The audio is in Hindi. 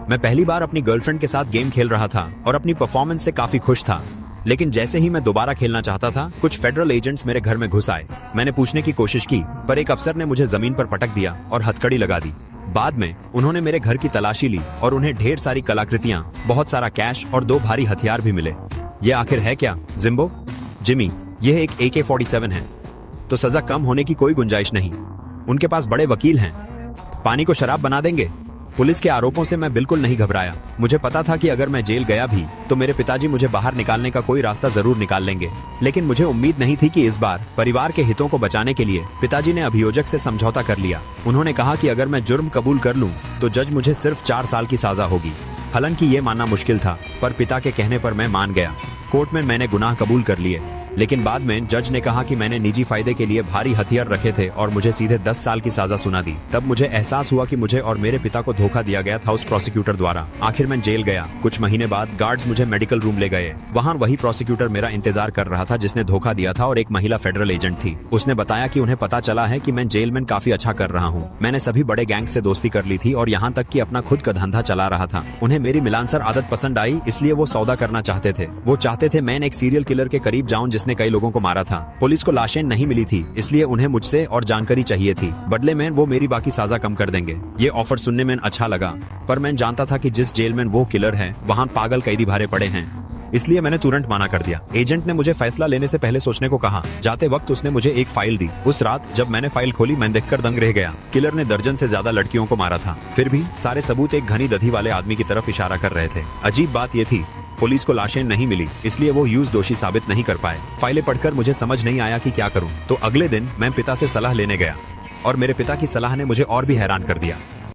मैं पहली बार अपनी गर्लफ्रेंड के साथ गेम खेल रहा था और अपनी परफॉर्मेंस से काफी खुश था। लेकिन जैसे ही मैं दोबारा खेलना चाहता था, कुछ फेडरल एजेंट्स मेरे घर में घुस आए। मैंने पूछने की कोशिश की, पर एक अफसर ने मुझे जमीन पर पटक दिया और हथकड़ी लगा दी। बाद में उन्होंने मेरे घर की तलाशी ली और उन्हें ढेर सारी कलाकृतियां, बहुत सारा कैश और 2 भारी हथियार भी मिले। ये आखिर है क्या, जिम्बो? जिमी, यह एक AK-47 है, तो सजा कम होने की कोई गुंजाइश नहीं। उनके पास बड़े वकील हैं, पानी को शराब बना देंगे। पुलिस के आरोपों से मैं बिल्कुल नहीं घबराया। मुझे पता था कि अगर मैं जेल गया भी तो मेरे पिताजी मुझे बाहर निकालने का कोई रास्ता जरूर निकाल लेंगे। लेकिन मुझे उम्मीद नहीं थी कि इस बार परिवार के हितों को बचाने के लिए पिताजी ने अभियोजक से समझौता कर लिया। उन्होंने कहा कि अगर मैं जुर्म कबूल कर लूं तो जज मुझे सिर्फ 4 साल की सजा होगी। हालांकि ये मानना मुश्किल था, पर पिता के कहने पर मैं मान गया। कोर्ट में मैंने गुनाह कबूल कर लिए, लेकिन बाद में जज ने कहा कि मैंने निजी फायदे के लिए भारी हथियार रखे थे और मुझे सीधे 10 साल की सजा सुना दी। तब मुझे एहसास हुआ कि मुझे और मेरे पिता को धोखा दिया गया था उस प्रोसिक्यूटर द्वारा। आखिर मैं जेल गया। कुछ महीने बाद गार्ड्स मुझे मेडिकल रूम ले गए। वहाँ वही प्रोसिक्यूटर मेरा इंतजार कर रहा था जिसने धोखा दिया था, और एक महिला फेडरल एजेंट थी। उसने बताया कि उन्हें पता चला है कि मैं जेल में काफी अच्छा कर रहा हूँ। मैंने सभी बड़े गैंग से दोस्ती कर ली थी और यहाँ तक कि अपना खुद का धंधा चला रहा था। उन्हें मेरी मिलानसर आदत पसंद आई, इसलिए वो सौदा करना चाहते थे। वो चाहते थे मैं एक सीरियल किलर के करीब जाऊं जिसने कई लोगों को मारा था। पुलिस को लाशें नहीं मिली थी, इसलिए उन्हें मुझसे और जानकारी चाहिए थी। बदले में वो मेरी बाकी सजा कम कर देंगे। ये ऑफर सुनने में अच्छा लगा, पर मैं जानता था कि जिस जेल में वो किलर है वहाँ पागल कैदी भरे पड़े हैं, इसलिए मैंने तुरंत मना कर दिया। एजेंट ने मुझे फैसला लेने से पहले सोचने को कहा। जाते वक्त उसने मुझे एक फाइल दी। उस रात जब मैंने फाइल खोली, मैं देखकर दंग रह गया। किलर ने दर्जन से ज्यादा लड़कियों को मारा था, फिर भी सारे सबूत एक घनी दधी वाले आदमी की तरफ इशारा कर रहे थे। अजीब बात ये थी, पुलिस को लाशें नहीं मिली, इसलिए वो ह्यूज दोषी साबित नहीं कर पाए। फाइलें पढ़कर मुझे समझ नहीं आया कि क्या करूं। तो अगले दिन मैं पिता से सलाह लेने गया और मेरे पिता की सलाह ने मुझे और भी हैरान कर दिया।